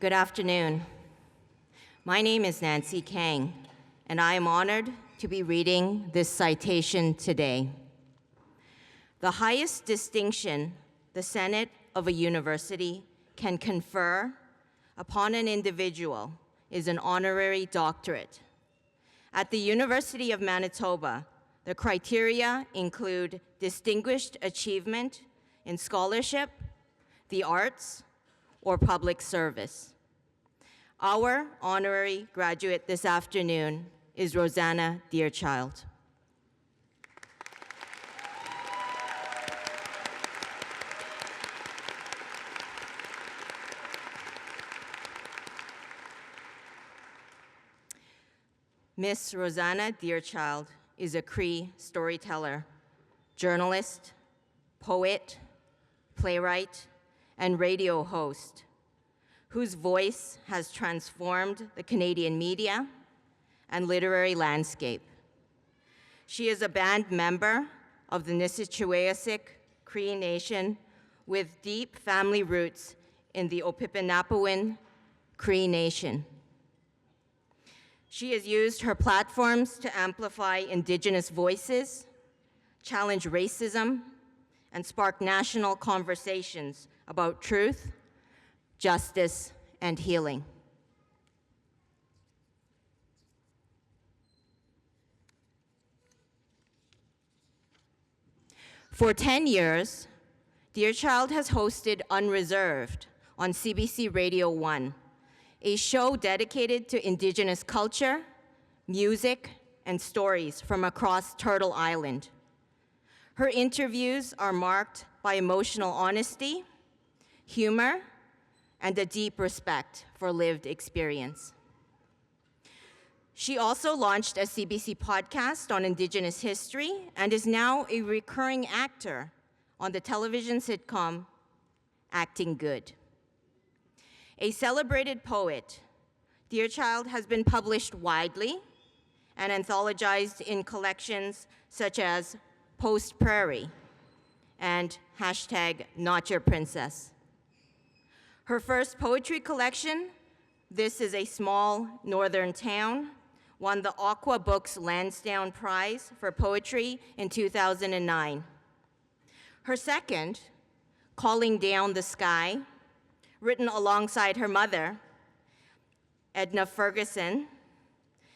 Good afternoon. My name is Nancy Kang, and I am honored to be reading this citation today. The highest distinction the Senate of a university can confer upon an individual is an honorary doctorate. At the University of Manitoba, the criteria include distinguished achievement in scholarship, the arts, or public service. Our honorary graduate this afternoon is Rosanna Deerchild. Miss Rosanna Deerchild is a Cree storyteller, journalist, poet, playwright, and radio host, whose voice has transformed the Canadian media and literary landscape. She is a band member of the Nisichawayasihk Cree Nation with deep family roots in the O-Pipon-Na-Piwin Cree Nation. She has used her platforms to amplify Indigenous voices, challenge racism, and spark national conversations about truth, justice, and healing. For 10 years, Deerchild has hosted Unreserved on CBC Radio One, a show dedicated to Indigenous culture, music, and stories from across Turtle Island. Her interviews are marked by emotional honesty, humor, and a deep respect for lived experience. She also launched a CBC podcast on Indigenous history and is now a recurring actor on the television sitcom Acting Good. A celebrated poet, Deerchild has been published widely and anthologized in collections such as Post Prairie and #NotYourPrincess. Her first poetry collection, This is a Small Northern Town, won the Aqua Books Lansdowne Prize for Poetry in 2009. Her second, Calling Down the Sky, written alongside her mother, Edna Ferguson,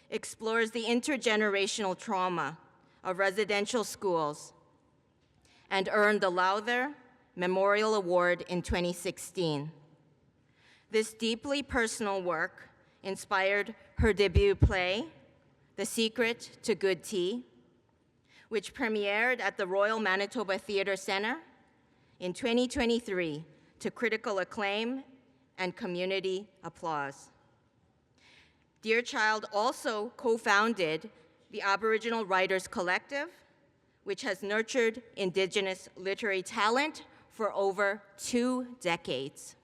explores the intergenerational trauma of residential schools and earned the Lowther Memorial Award in 2016. This deeply personal work inspired her debut play, The Secret to Good Tea, which premiered at the Royal Manitoba Theatre Centre in 2023 to critical acclaim and community applause. Deerchild also co-founded the Aboriginal Writers Collective, which has nurtured Indigenous literary talent for over 2 decades.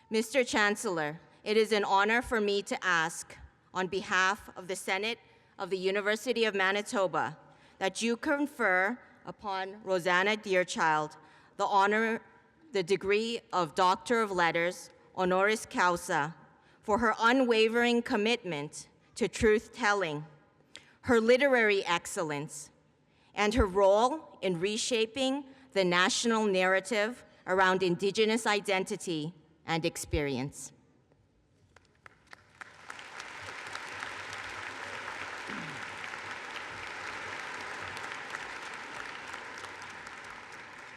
Mr. Chancellor, it is an honor for me to ask, on behalf of the Senate of the University of Manitoba, that you confer upon Rosanna Deerchild the degree of Doctor of Letters, honoris causa, for her unwavering commitment to truth-telling, her literary excellence, and her role in reshaping the national narrative around Indigenous identity and experience.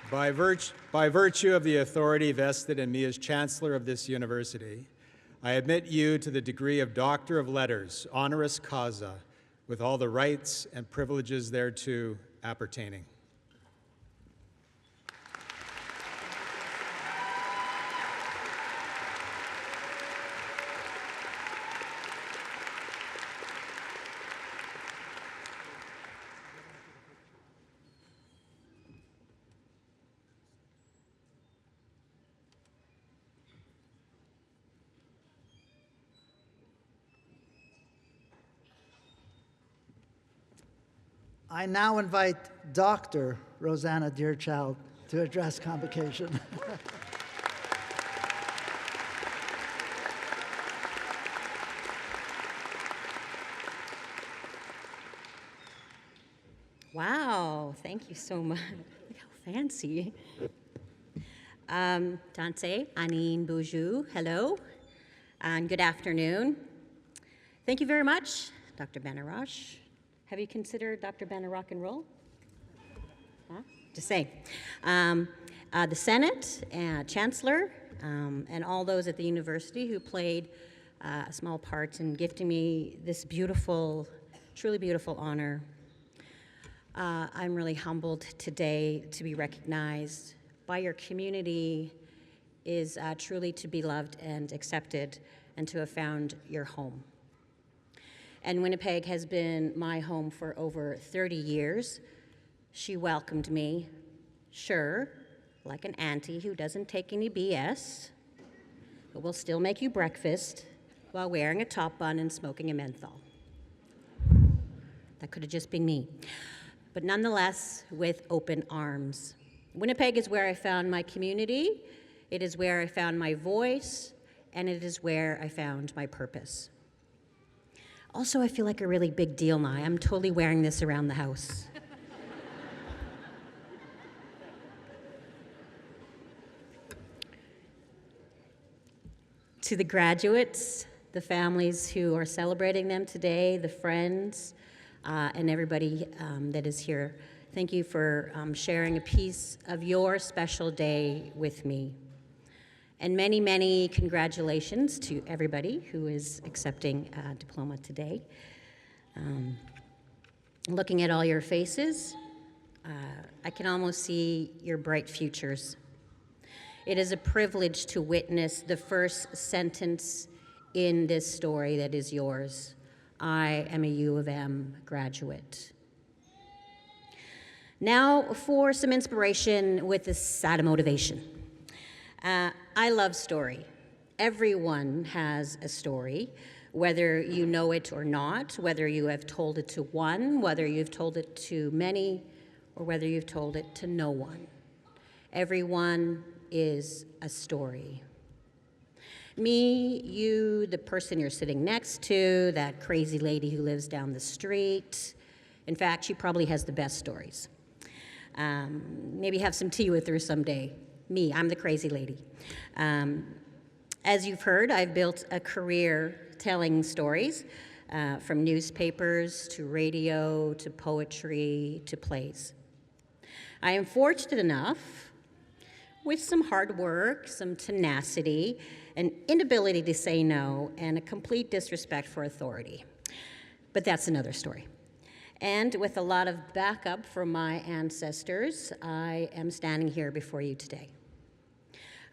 By virtue of the authority vested in me as Chancellor of this university, I admit you to the degree of Doctor of Letters, honoris causa, with all the rights and privileges thereto appertaining. I now invite Dr. Rosanna Deerchild to address Convocation. thank you so much. Look how fancy. Tanse, Anin Boujou, hello, and good afternoon. Thank you very much, Dr. Benarash. Have you considered Dr. Ben a rock and roll? Huh? Just saying. The Senate, Chancellor, and all those at the university who played a small part in gifting me this beautiful, truly beautiful honor. I'm really humbled today to be recognized by your community is truly to be loved and accepted and to have found your home. And Winnipeg has been my home for over 30 years. She welcomed me, sure, like an auntie who doesn't take any BS, but will still make you breakfast while wearing a top bun and smoking a menthol. That could have just been me. But nonetheless, with open arms. Winnipeg is where I found my community, it is where I found my voice, and it is where I found my purpose. Also, I feel like a really big deal now. I'm totally wearing this around the house. To the graduates, the families who are celebrating them today, the friends, and everybody that is here, thank you for sharing a piece of your special day with me. And many, many congratulations to everybody who is accepting a diploma today. Looking at all your faces, I can almost see your bright futures. It is a privilege to witness the first sentence in this story that is yours. I am a U of M graduate. Now for some inspiration with a sad motivation. I love story. Everyone has a story, whether you know it or not, whether you have told it to one, whether you've told it to many, or whether you've told it to no one. Everyone is a story. Me, you, the person you're sitting next to, that crazy lady who lives down the street. In fact, she probably has the best stories. Maybe have some tea with her someday. Me, I'm the crazy lady. As you've heard, I've built a career telling stories, from newspapers to radio to poetry to plays. I am fortunate enough, with some hard work, some tenacity, an inability to say no, and a complete disrespect for authority. But that's another story. And with a lot of backup from my ancestors, I am standing here before you today.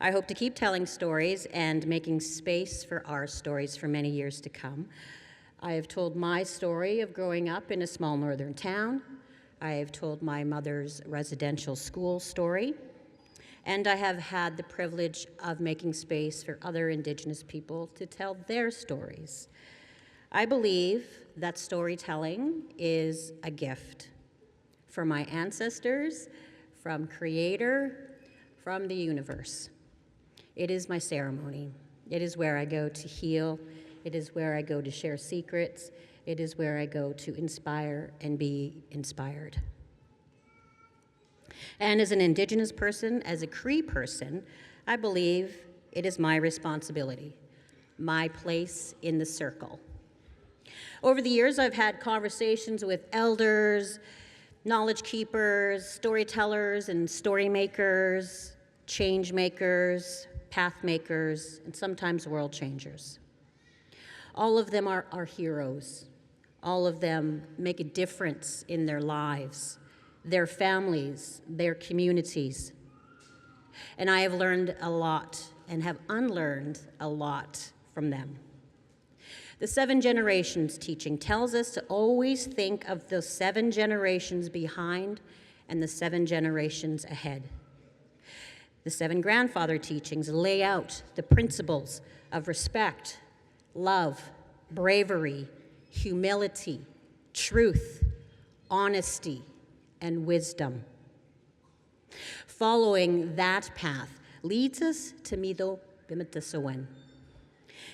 I hope to keep telling stories and making space for our stories for many years to come. I have told my story of growing up in a small northern town. I have told my mother's residential school story. And I have had the privilege of making space for other Indigenous people to tell their stories. I believe that storytelling is a gift from my ancestors, from Creator, from the universe. It is my ceremony. It is where I go to heal. It is where I go to share secrets. It is where I go to inspire and be inspired. And as an Indigenous person, as a Cree person, I believe it is my responsibility, my place in the circle. Over the years, I've had conversations with elders, knowledge keepers, storytellers, and story makers, change makers, path makers, and sometimes world changers. All of them are heroes. All of them make a difference in their lives, their families, their communities. And I have learned a lot and have unlearned a lot from them. The 7 generations teaching tells us to always think of the 7 generations behind and the 7 generations ahead. The 7 grandfather teachings lay out the principles of respect, love, bravery, humility, truth, honesty, and wisdom. Following that path leads us to Mido Bimatisawan.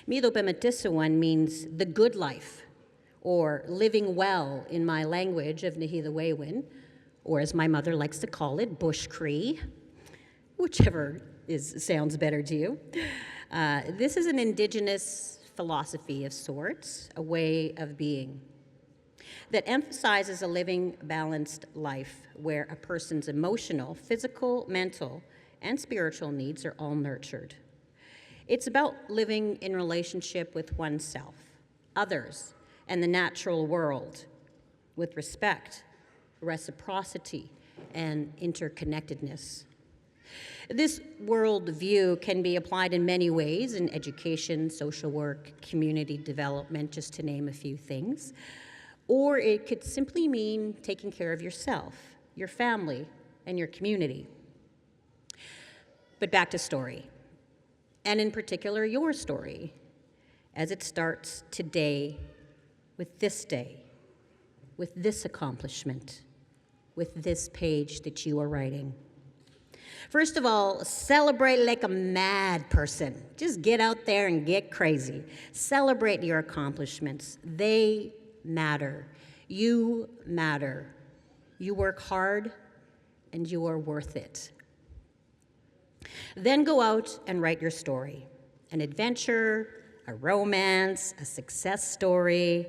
Mido Bimatisawan means the good life, or living well in my language of Nisichawayasihk, or as my mother likes to call it, Bush Cree, whichever sounds better to you. This is an Indigenous philosophy of sorts, a way of being, that emphasizes a living, balanced life where a person's emotional, physical, mental, and spiritual needs are all nurtured. It's about living in relationship with oneself, others, and the natural world with respect, reciprocity, and interconnectedness. This worldview can be applied in many ways in education, social work, community development, just to name a few things. Or it could simply mean taking care of yourself, your family, and your community. But back to story, and in particular your story, as it starts today with this day, with this accomplishment, with this page that you are writing. First of all, celebrate like a mad person. Just get out there and get crazy. Celebrate your accomplishments. They matter. You matter. You work hard, and you are worth it. Then go out and write your story. An adventure, a romance, a success story.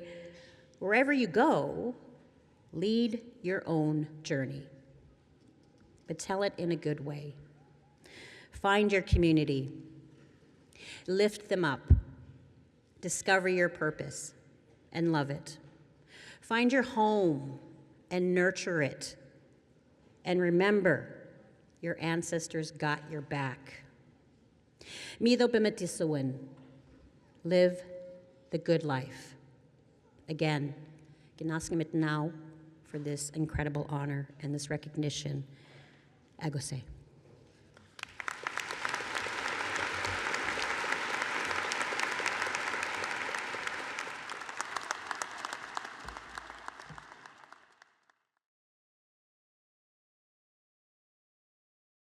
Wherever you go, lead your own journey. But tell it in a good way. Find your community. Lift them up. Discover your purpose and love it. Find your home and nurture it. And remember, your ancestors got your back. Mido bimatisawan. Live the good life. Again, ginaskamit now for this incredible honor and this recognition. Agose.